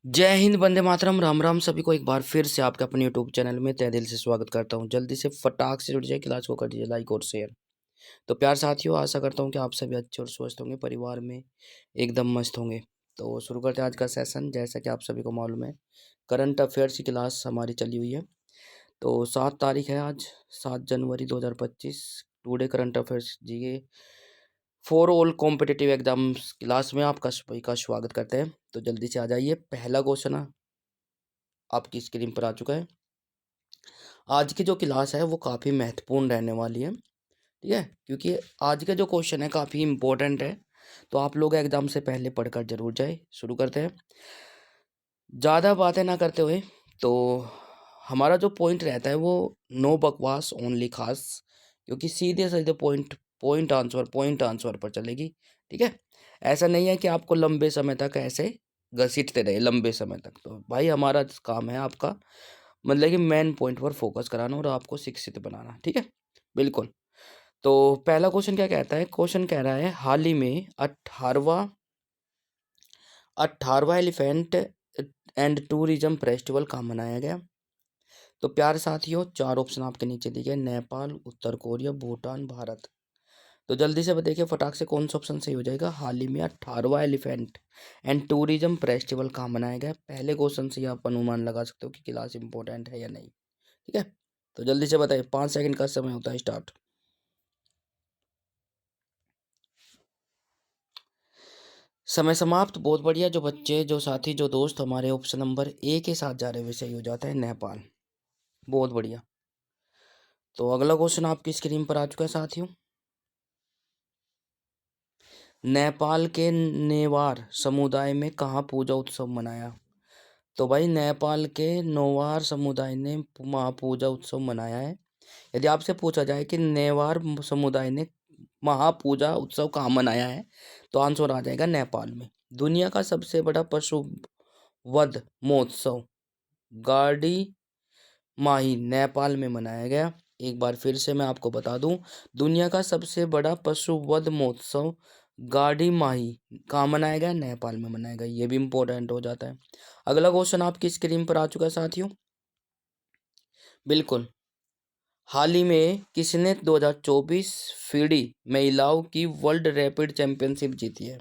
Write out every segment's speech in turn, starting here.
जय हिंद, वंदे मातरम, राम राम। सभी को एक बार फिर से आपके अपने यूट्यूब चैनल में तहे दिल से स्वागत करता हूं। जल्दी से फटाक से जुड़ जाए, क्लास को कर दीजिए लाइक और शेयर। तो प्यार साथियों, आशा करता हूं कि आप सभी अच्छे और स्वस्थ होंगे, परिवार में एकदम मस्त होंगे। तो शुरू करते हैं आज का सेशन। जैसा कि आप सभी को मालूम है, करंट अफेयर्स की क्लास हमारी चली हुई है। तो 7 तारीख है आज, 7 जनवरी 2025। Today current affairs G for all competitive exams class में आपका सभी का स्वागत करते हैं। तो जल्दी से आ जाइए। पहला क्वेश्चन आपकी स्क्रीन पर आ चुका है। आज की जो क्लास है वो काफ़ी महत्वपूर्ण रहने वाली है, ठीक है, क्योंकि आज का जो क्वेश्चन है काफ़ी इम्पोर्टेंट है। तो आप लोग एग्जाम से पहले पढ़कर जरूर जाए। शुरू करते हैं ज़्यादा बातें ना करते हुए। तो हमारा जो पॉइंट रहता है वो नो बकवास ओनली खास, क्योंकि सीधे सीधे पॉइंट आंसर पर चलेगी, ठीक है। ऐसा नहीं है कि आपको लंबे समय तक ऐसे घसीटते रहे लंबे समय तक। तो भाई हमारा काम है आपका मतलब कि मेन पॉइंट पर फोकस कराना और आपको शिक्षित बनाना, ठीक है, बिल्कुल। तो पहला क्वेश्चन क्या कहता है? क्वेश्चन कह रहा है हाल ही में 18वां एलिफेंट एंड टूरिज्म फेस्टिवल कहाँ मनाया गया? तो प्यारे साथियों, 4 ऑप्शन आपके नीचे दिए गए, नेपाल, उत्तर कोरिया, भूटान, भारत। तो जल्दी से देखिए फटाक से कौन सा ऑप्शन सही हो जाएगा। हाल ही में 18वां एलिफेंट एंड टूरिज्म फेस्टिवल कहाँ मनाया गया? पहले क्वेश्चन से ही आप अनुमान लगा सकते हो कि क्लास इंपॉर्टेंट है या नहीं, ठीक है। तो जल्दी से बताइए, 5 सेकंड का समय होता है स्टार्ट। समय समाप्त। बहुत बढ़िया। जो बच्चे, जो साथी, जो दोस्त हमारे ऑप्शन नंबर ए के साथ जा रहे हैं, वैसे ही हो जाता है नेपाल। बहुत बढ़िया। तो अगला क्वेश्चन आपकी स्क्रीन पर आ चुका है साथियों। नेपाल के नेवार समुदाय में कहाँ पूजा उत्सव मनाया? तो भाई नेपाल के नेवार समुदाय ने महापूजा उत्सव मनाया है। यदि आपसे पूछा जाए कि नेवार समुदाय ने महापूजा उत्सव कहाँ मनाया है, तो आंसर आ जाएगा नेपाल में। दुनिया का सबसे बड़ा पशु वध महोत्सव गाड़ी माही नेपाल में मनाया गया। एक बार फिर से मैं आपको बता दूं, दुनिया का सबसे बड़ा पशु वध महोत्सव गाड़ी माही कहाँ मनाया गया? नेपाल में मनाया गया। ये भी इम्पोर्टेंट हो जाता है। अगला क्वेश्चन आपकी स्क्रीन पर आ चुका है साथियों। बिल्कुल। हाल ही में किसने 2024 फीडी महिलाओं की वर्ल्ड रैपिड चैंपियनशिप जीती है?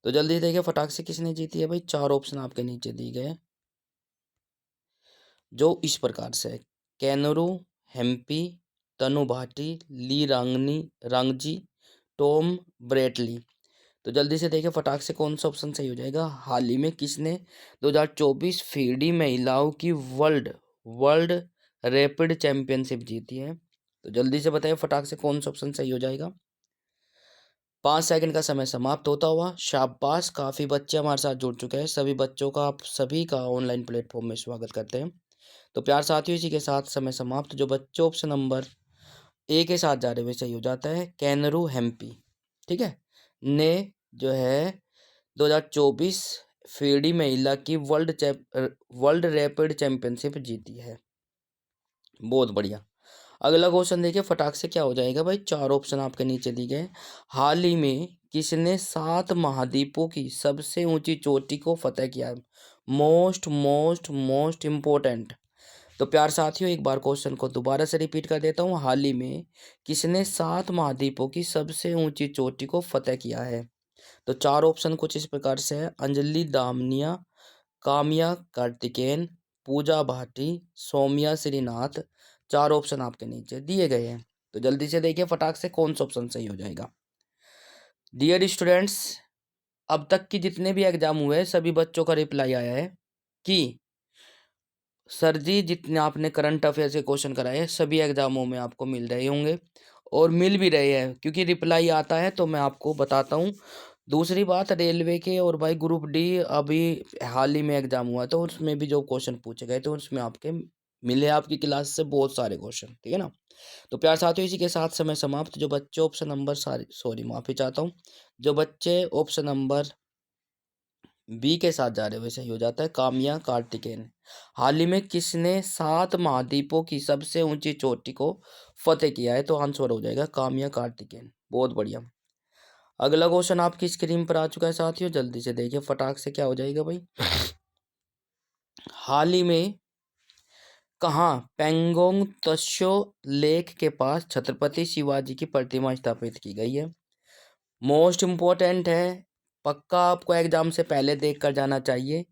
तो जल्दी देखिए फटाक से, किसने जीती है भाई? 4 ऑप्शन आपके नीचे दिए गए, जो इस प्रकार से है। कैनरू हेम्पी, तनु भाटी, ली रांगजी, टॉम ब्रेटली। तो जल्दी से देखिए फटाक से कौन सा ऑप्शन सही हो जाएगा। हाल ही में किसने 2024 फीडी महिलाओं की वर्ल्ड वर्ल्ड रैपिड चैंपियनशिप जीती है? तो जल्दी से बताइए फटाक से कौन सा ऑप्शन सही हो जाएगा। 5 सेकंड का समय समाप्त होता हुआ। शाबाश, काफ़ी बच्चे हमारे साथ जुड़ चुके हैं। सभी बच्चों का, आप सभी का ऑनलाइन प्लेटफॉर्म में स्वागत करते हैं। तो प्यार साथियों, इसी के साथ समय समाप्त। जो बच्चे ऑप्शन नंबर ए के साथ जा रहे हुए सही हो जाता है, कैनरू हेम्पी, ठीक है, ने जो है 2024 फीडी महिला की वर्ल्ड रैपिड चैंपियनशिप जीती है। बहुत बढ़िया। अगला क्वेश्चन देखिए फटाक से, क्या हो जाएगा भाई? 4 ऑप्शन आपके नीचे दिए गए। हाल ही में किसने 7 महाद्वीपों की सबसे ऊंची चोटी को फतेह किया है? Most most most important. तो प्यार साथियों, एक बार क्वेश्चन को दोबारा से रिपीट कर देता हूँ। हाल ही में किसने 7 महाद्वीपों की सबसे ऊंची चोटी को फतेह किया है? तो 4 ऑप्शन कुछ इस प्रकार से है। अंजलि दामनिया, काम्या कार्तिकेयन, पूजा भाटी, सौम्या श्रीनाथ। 4 ऑप्शन आपके नीचे दिए गए हैं। तो जल्दी से देखिए फटाक से कौन सा ऑप्शन सही हो जाएगा। डियर स्टूडेंट्स, अब तक की जितने भी एग्जाम हुए हैं, सभी बच्चों का रिप्लाई आया है कि सर जी, जितने आपने करंट अफेयर्स के क्वेश्चन कराए सभी एग्जामों में आपको मिल रहे होंगे, और मिल भी रहे हैं, क्योंकि रिप्लाई आता है तो मैं आपको बताता हूँ। दूसरी बात, रेलवे के और भाई ग्रुप डी अभी हाल ही में एग्जाम हुआ तो उसमें भी जो क्वेश्चन पूछे गए तो उसमें आपके मिले आपकी क्लास से बहुत सारे क्वेश्चन, ठीक है ना। तो प्यार साथियों, इसी के साथ समय समाप्त। जो बच्चे ऑप्शन नंबर सॉरी माफ़ी चाहता हूँ, जो बच्चे ऑप्शन नंबर बी के साथ जा रहे हो वैसे ही हो जाता है, काम्या कार्तिकेयन। हाल ही में किसने 7 महाद्वीपों की सबसे ऊंची चोटी को फतेह किया है? तो आंसर हो जाएगा काम्या कार्तिकेयन। बहुत बढ़िया। अगला क्वेश्चन आपकी स्क्रीन पर आ चुका है साथियों, जल्दी से देखिए फटाक से, क्या हो जाएगा भाई? हाल ही में कहाँ पेंगोंग त्सो लेक के पास छत्रपति शिवाजी की प्रतिमा स्थापित की गई है? मोस्ट इम्पोर्टेंट है, पक्का आपको एग्जाम से पहले देख कर जाना चाहिए।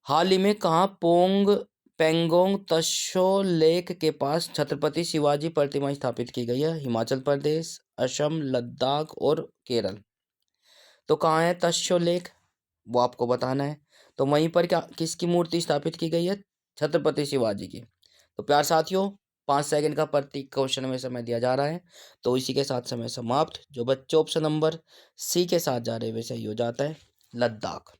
हाल ही में कहाँ पेंगोंग त्सो लेक के पास छत्रपति शिवाजी प्रतिमा स्थापित की गई है? हिमाचल प्रदेश, असम, लद्दाख और केरल। तो कहाँ है त्सो लेक, वो आपको बताना है। तो वहीं पर क्या किसकी मूर्ति स्थापित की गई है? छत्रपति शिवाजी की। तो प्यार साथियों, 5 सेकंड का प्रति क्वेश्चन में समय दिया जा रहा है। तो इसी के साथ समय समाप्त। जो बच्चे ऑप्शन नंबर सी के साथ जा रहे हैं वे सही हो जाता है, लद्दाख।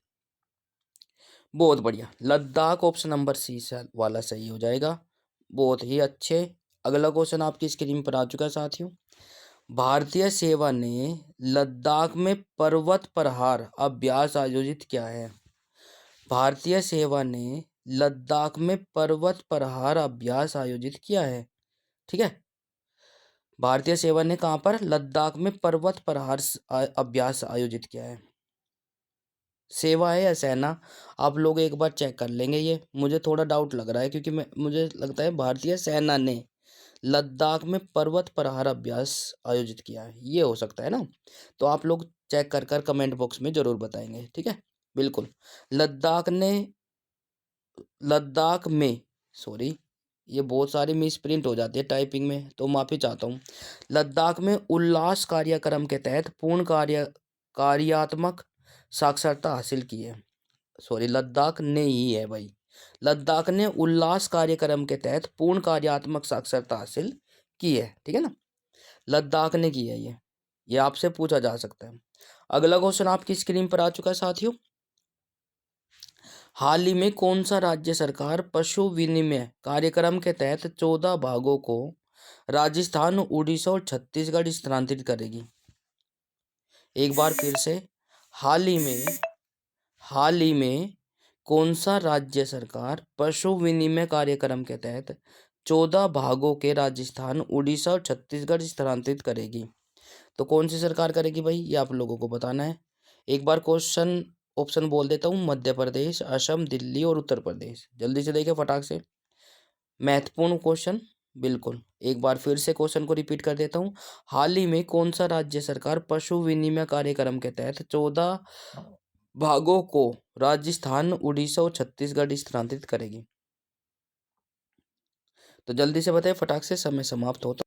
बहुत बढ़िया, लद्दाख ऑप्शन नंबर सी वाला सही हो जाएगा। बहुत ही अच्छे। अगला क्वेश्चन आपकी स्क्रीन पर आ चुका है साथियों। भारतीय सेवा ने लद्दाख में पर्वत प्रहार अभ्यास आयोजित किया है? भारतीय सेवा ने लद्दाख में पर्वत प्रहार अभ्यास आयोजित किया है। ठीक है, भारतीय सेवा ने कहाँ पर? लद्दाख में पर्वत प्रहार अभ्यास आयोजित किया है। सेवा है या सेना, आप लोग एक बार चेक कर लेंगे। ये मुझे थोड़ा डाउट लग रहा है क्योंकि मुझे लगता है भारतीय सेना ने लद्दाख में पर्वत प्रहार अभ्यास आयोजित किया है, ये हो सकता है ना। तो आप लोग चेक कर कर कमेंट बॉक्स में जरूर बताएंगे। ठीक है, बिल्कुल। लद्दाख में सॉरी, ये बहुत सारी मिस प्रिंट हो जाती है टाइपिंग में, तो माफ़ी चाहता हूँ। लद्दाख में उल्लास कार्यक्रम के तहत पूर्ण कार्यात्मक साक्षरता हासिल की है। सॉरी, लद्दाख ने ही है भाई। लद्दाख ने उल्लास कार्यक्रम के तहत पूर्ण कार्यात्मक साक्षरता हासिल की है। ठीक है ना, लद्दाख ने की है ये आपसे पूछा जा सकता है। अगला क्वेश्चन आपकी स्क्रीन पर आ चुका है साथियों। हाल ही में कौन सा राज्य सरकार पशु विनिमय कार्यक्रम के तहत 14 भागों को राजस्थान, उड़ीसा और छत्तीसगढ़ स्थानांतरित करेगी? एक बार फिर से, हाल ही में कौन सा राज्य सरकार पशु विनिमय कार्यक्रम के तहत 14 भागों के राजस्थान, उड़ीसा और छत्तीसगढ़ स्थानांतरित करेगी? तो कौन सी सरकार करेगी भाई, ये आप लोगों को बताना है। एक बार क्वेश्चन ऑप्शन बोल देता हूँ, मध्य प्रदेश, असम, दिल्ली और उत्तर प्रदेश। जल्दी से देखिए फटाक से, महत्वपूर्ण क्वेश्चन। बिल्कुल, एक बार फिर से क्वेश्चन को रिपीट कर देता हूँ। हाल ही में कौन सा राज्य सरकार पशु विनिमय कार्यक्रम के तहत 14 भागों को राजस्थान, उड़ीसा और छत्तीसगढ़ स्थानांतरित करेगी? तो जल्दी से बताइए फटाक से, समय समाप्त होता।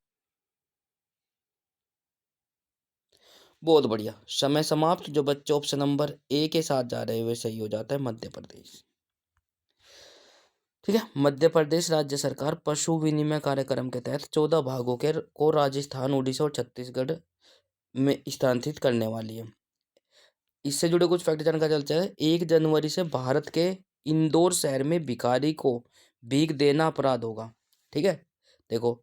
बहुत बढ़िया, समय समाप्त। जो बच्चे ऑप्शन नंबर ए के साथ जा रहे हैं वे सही हो जाता है, मध्य प्रदेश। ठीक है, मध्य प्रदेश राज्य सरकार पशु विनिमय कार्यक्रम के तहत 14 भागों के को राजस्थान, उड़ीसा और छत्तीसगढ़ में स्थानांतरित करने वाली है। इससे जुड़े कुछ फैक्ट जानकारी चलते हैं। 1 जनवरी से भारत के इंदौर शहर में भिखारी को भीख देना अपराध होगा। ठीक है, देखो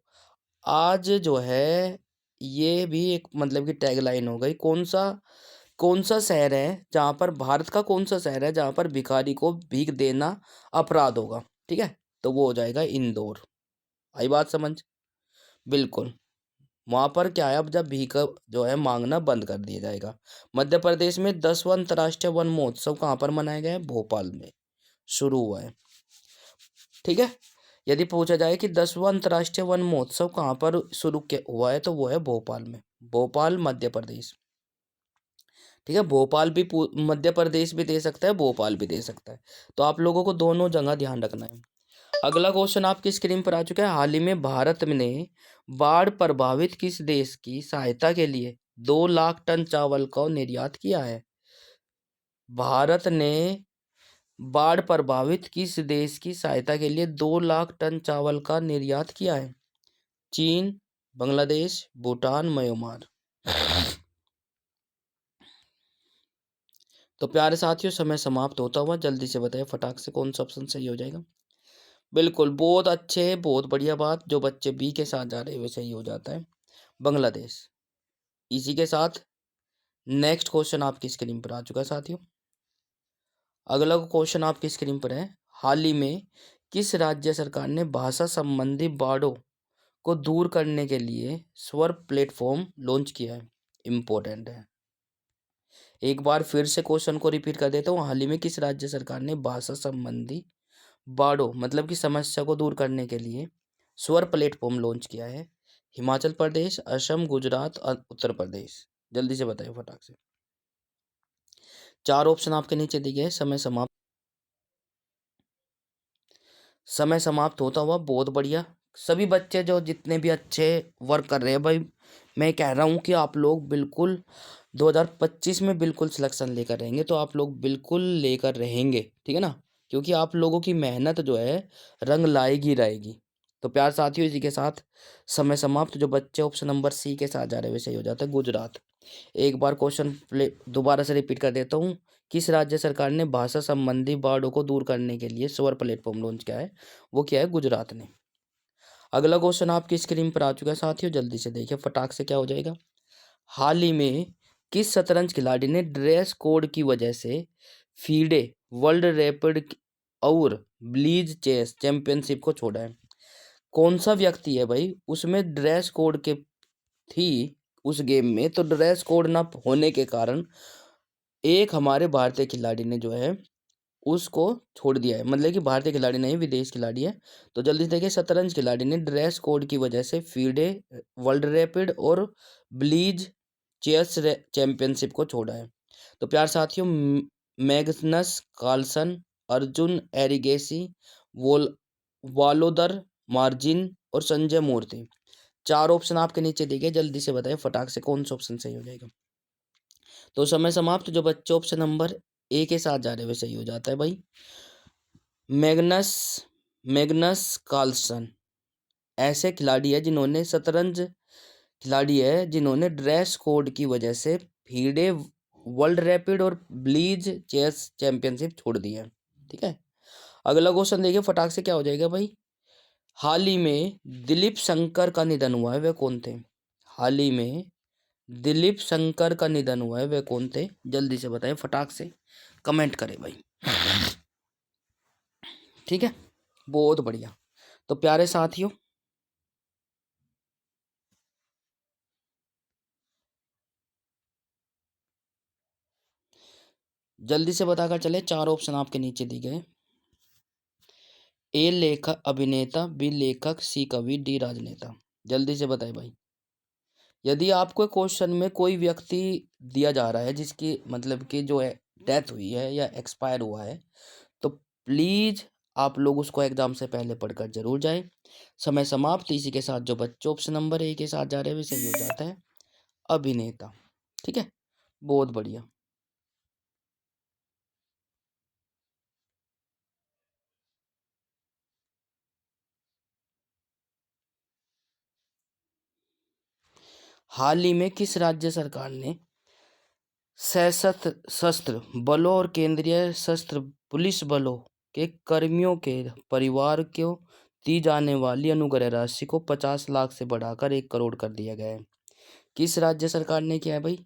आज जो है ये भी एक मतलब की टैगलाइन हो गई। कौन सा शहर है जहाँ पर, भारत का कौन सा शहर है जहाँ पर भिखारी को भीख देना अपराध होगा? ठीक है, तो वो हो जाएगा इंदौर। आई बात समझ? बिल्कुल, वहाँ पर क्या है, अब जब भीख जो है मांगना बंद कर दिया जाएगा। मध्य प्रदेश में 10वां अंतर्राष्ट्रीय वन महोत्सव कहाँ पर मनाया गया है? भोपाल में शुरू हुआ है। ठीक है, यदि पूछा जाए कि 10वां अंतर्राष्ट्रीय वन महोत्सव कहाँ पर शुरू हुआ है, तो वो है भोपाल में, भोपाल मध्य प्रदेश। ठीक है, भोपाल भी मध्य प्रदेश भी दे सकता है, भोपाल भी दे सकता है। तो आप लोगों को दोनों जगह ध्यान रखना है। अगला क्वेश्चन आपकी स्क्रीन पर आ चुका है। हाल ही में भारत ने बाढ़ प्रभावित किस देश की सहायता के लिए 2 लाख टन चावल का निर्यात किया है? भारत ने बाढ़ प्रभावित किस देश की सहायता के लिए 2 लाख टन चावल का निर्यात किया है? चीन, बांग्लादेश, भूटान, म्यांमार। तो प्यारे साथियों, समय समाप्त होता हुआ, जल्दी से बताइए फटाक से कौन सा ऑप्शन सही हो जाएगा? बिल्कुल, बहुत अच्छे, बहुत बढ़िया बात। जो बच्चे बी के साथ जा रहे हैं वे सही हो जाता है, बांग्लादेश। इसी के साथ नेक्स्ट क्वेश्चन आपकी स्क्रीन पर आ चुका है साथियों। अगला क्वेश्चन आपकी स्क्रीन पर है। हाल ही में किस राज्य सरकार ने भाषा संबंधी बाड़ों को दूर करने के लिए स्वर प्लेटफॉर्म लॉन्च किया है? इम्पोर्टेंट है। एक बार फिर से क्वेश्चन को रिपीट कर देता हूँ। हाल ही में किस राज्य सरकार ने भाषा संबंधी बाड़ों मतलब कि समस्या को दूर करने के लिए स्वर प्लेटफॉर्म लॉन्च किया है? हिमाचल प्रदेश, असम, गुजरात और उत्तर प्रदेश। जल्दी से बताइए फटाक से। 4 ऑप्शन आपके नीचे दिए हैं। समय समाप्त होता हुआ। बहुत बढ़िया। सभी बच्चे जो जितने भी अच्छे वर्क कर रहे हैं भाई, मैं कह रहा हूँ कि आप लोग बिल्कुल 2025 में बिल्कुल सिलेक्शन लेकर रहेंगे, तो आप लोग बिल्कुल लेकर रहेंगे, ठीक है ना, क्योंकि आप लोगों की मेहनत जो है रंग लाएगी रहेगी। तो प्यार साथियों, इसी के साथ समय समाप्त। जो बच्चे ऑप्शन नंबर सी के साथ जा रहे हैं वैसे ही हो जाता है गुजरात। एक बार क्वेश्चन प्ले दोबारा से रिपीट कर देता हूँ। किस राज्य सरकार ने भाषा संबंधी बाढ़ों को दूर करने के लिए स्वर प्लेटफॉर्म लॉन्च किया है? वो क्या है? गुजरात ने। अगला क्वेश्चन आपकी स्क्रीन पर आ चुका है साथियों, जल्दी से देखिए फटाक से क्या हो जाएगा। हाल ही में किस शतरंज खिलाड़ी ने ड्रेस कोड की वजह से फीडे वर्ल्ड रैपिड और ब्लीज चेस चैंपियनशिप को छोड़ा है? कौन सा व्यक्ति है भाई? उसमें ड्रेस कोड के थी उस गेम में, तो ड्रेस कोड ना होने के कारण एक हमारे भारतीय खिलाड़ी ने जो है उसको छोड़ दिया है, मतलब कि भारतीय खिलाड़ी नहीं, विदेश खिलाड़ी है। तो जल्दी से देखिए, शतरंज खिलाड़ी ने ड्रेस कोड की वजह से फीडे वर्ल्ड रैपिड और ब्लीज चेस चैंपियनशिप को छोड़ा है। तो प्यार साथियों, मैग्नस कार्लसन, अर्जुन एरिगेसी, वोल वालोदर मार्जिन और संजय मूर्ति। 4 ऑप्शन आपके नीचे दिए गए, जल्दी से बताइए फटाक से कौन सा ऑप्शन सही हो जाएगा। तो समय समाप्त। जो बच्चे ऑप्शन नंबर ए के साथ जा रहे हैं वे सही हो जाता है भाई। मैग्नस मैग्नस कार्लसन ऐसे खिलाड़ी है जिन्होंने शतरंज खिलाड़ी है जिन्होंने ड्रेस कोड की वजह से फीडे वर्ल्ड रैपिड और ब्लीज चेस चैंपियनशिप छोड़ दी है, ठीक है। अगला क्वेश्चन देखिए फटाक से क्या हो जाएगा भाई। हाल ही में दिलीप शंकर का निधन हुआ है, वे कौन थे? हाल ही में दिलीप शंकर का निधन हुआ है, वे कौन थे? जल्दी से बताएं फटाक से, कमेंट करें भाई, ठीक है। बहुत बढ़िया। तो प्यारे साथियों, जल्दी से बताकर चले। 4 ऑप्शन आपके नीचे दिए गए। ए लेखक अभिनेता, बी लेखक, सी कवि, डी राजनेता। जल्दी से बताए भाई। यदि आपको क्वेश्चन में कोई व्यक्ति दिया जा रहा है जिसकी मतलब कि जो है डेथ हुई है या एक्सपायर हुआ है, तो प्लीज आप लोग उसको एग्जाम से पहले पढ़कर जरूर जाएं। समय समाप्त। इसी के साथ जो बच्चे ऑप्शन नंबर ए के साथ जा रहे हैं वे सही हो जाता है अभिनेता, ठीक है। बहुत बढ़िया। हाल ही में किस राज्य सरकार ने सशस्त्र बलों और केंद्रीय सशस्त्र पुलिस बलों के कर्मियों के परिवार को दी जाने वाली अनुग्रह राशि को 50 लाख से बढ़ाकर 1 करोड़ कर दिया गया है? किस राज्य सरकार ने किया है भाई?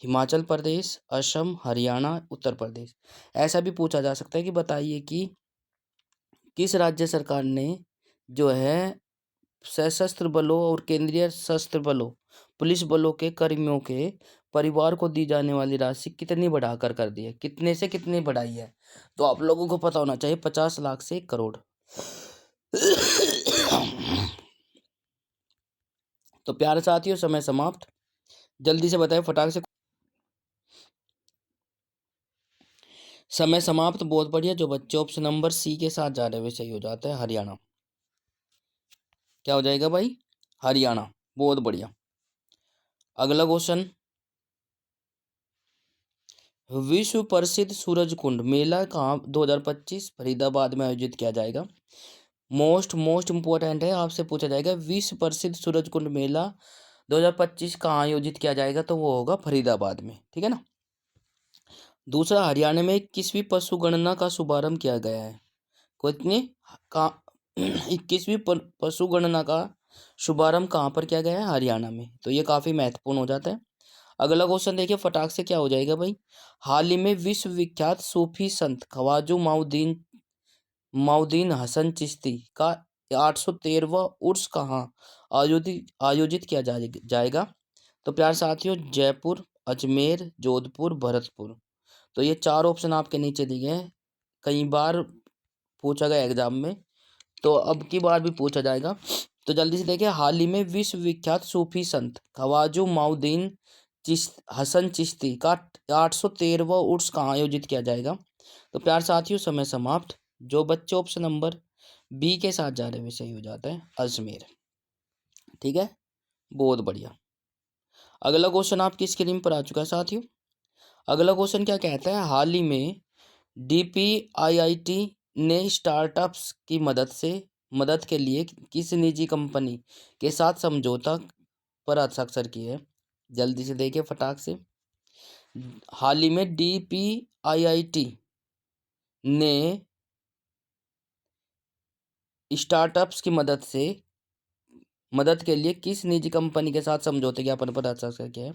हिमाचल प्रदेश, असम, हरियाणा, उत्तर प्रदेश। ऐसा भी पूछा जा सकता है कि बताइए कि किस राज्य सरकार ने जो है सशस्त्र बलों और केंद्रीय सशस्त्र बलों पुलिस बलों के कर्मियों के परिवार को दी जाने वाली राशि कितनी बढ़ाकर कर दी है, कितने से कितनी बढ़ाई है? तो आप लोगों को पता होना चाहिए, 50 लाख से 1 करोड़। तो प्यारे साथियों, समय समाप्त। जल्दी से बताएं फटाक से। समय समाप्त। बहुत बढ़िया। जो बच्चे ऑप्शन नंबर सी के साथ जा रहे हैं वे सही हो जाता है हरियाणा। क्या हो जाएगा भाई? हरियाणा। बहुत बढ़िया। अगला क्वेश्चन। विश्व प्रसिद्ध सूरज कुंड मेला कहाँ 2025 फरीदाबाद में आयोजित किया जाएगा? मोस्ट इम्पोर्टेंट है, आपसे पूछा जाएगा विश्व प्रसिद्ध सूरज कुंड मेला 2025 कहाँ आयोजित किया जाएगा, तो वो होगा फरीदाबाद में, ठीक है ना। दूसरा, हरियाणा में 21वीं पशु गणना का शुभारंभ किया गया है। कितनी का 21वीं पशु गणना का शुभारंभ कहाँ पर किया गया है? हरियाणा में। तो ये काफी महत्वपूर्ण हो जाता है। अगला क्वेश्चन देखिए फटाक से क्या हो जाएगा भाई। हाल ही में विश्व विख्यात सूफी संत ख्वाजू माउद्दीन माउद्दीन हसन चिश्ती का 813वां उर्स कहाँ आयोजित किया जाएगा? तो प्यार साथियों, जयपुर, अजमेर, जोधपुर, भरतपुर। तो ये 4 ऑप्शन आपके नीचे दिए हैं। कई बार पूछा गया एग्जाम में, तो अब की बार भी पूछा जाएगा। तो जल्दी से देखिए, हाल ही में विश्व विख्यात सूफी संत ख्वाजा मौदूद हसन चिश्ती का 813वां उर्स कहाँ आयोजित किया जाएगा। तो प्यार साथियों, समय समाप्त। जो बच्चे ऑप्शन नंबर बी के साथ जा रहे हैं वे सही हो जाता है, अजमेर। ठीक है, बहुत बढ़िया। अगला क्वेश्चन आपकी स्क्रीन पर आ चुका है साथियों। अगला क्वेश्चन क्या कहता है, हाल ही में DPIIT ने स्टार्टअप्स की मदद के लिए किस निजी कंपनी के साथ समझौता पर हस्ताक्षर किए हैं। जल्दी से देखिए फटाक से। हाल ही में DPIIT ने स्टार्टअप्स की मदद के लिए किस निजी कंपनी के साथ समझौते ज्ञापन पर हस्ताक्षर किया है।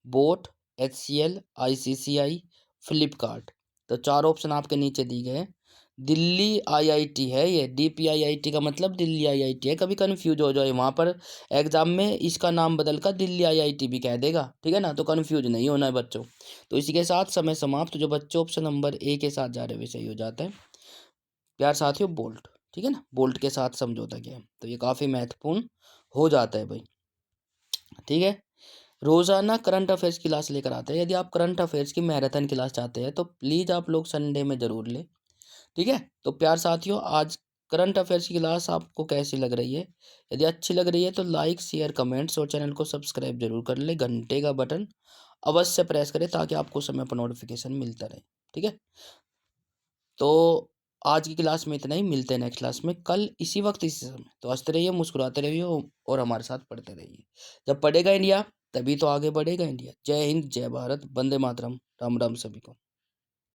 Boat, HCL, ICCI, Flipkart. तो चार ऑप्शन आपके नीचे दिए गए हैं। दिल्ली IIT है ये, DPIIT का मतलब दिल्ली IIT है। कभी कन्फ्यूज हो जाए वहाँ पर एग्जाम में, इसका नाम बदल कर दिल्ली IIT भी कह देगा, ठीक है ना। तो कन्फ्यूज नहीं होना है बच्चों। तो इसी के साथ समय समाप्त। जो बच्चों ऑप्शन नंबर ए के साथ जा रहे हैं वे सही हो जाता है। प्यार साथियों, बोल्ट, ठीक है ना, बोल्ट के साथ समझौता किया है, तो ये काफ़ी महत्वपूर्ण हो जाता है भाई। ठीक है, रोज़ाना करंट अफेयर्स की क्लास लेकर आते हैं। यदि आप करंट अफेयर्स की मैराथन क्लास चाहते हैं तो प्लीज़ आप लोग संडे में ज़रूर लें। ठीक है, तो प्यार साथियों, आज करंट अफेयर्स की क्लास आपको कैसी लग रही है। यदि अच्छी लग रही है तो लाइक, शेयर, कमेंट्स और चैनल को सब्सक्राइब जरूर कर ले। घंटे का बटन अवश्य प्रेस करें ताकि आपको समय पर नोटिफिकेशन मिलता रहे। ठीक है, तो आज की क्लास में इतना ही। मिलते हैं नेक्स्ट क्लास में कल इसी वक्त इसी समय। तो हंसते रहिए, मुस्कुराते रहिए और हमारे साथ पढ़ते रहिए। जब पढ़ेगा इंडिया तभी तो आगे बढ़ेगा इंडिया। जय हिंद, जय भारत, वंदे मातरम। राम राम सभी को।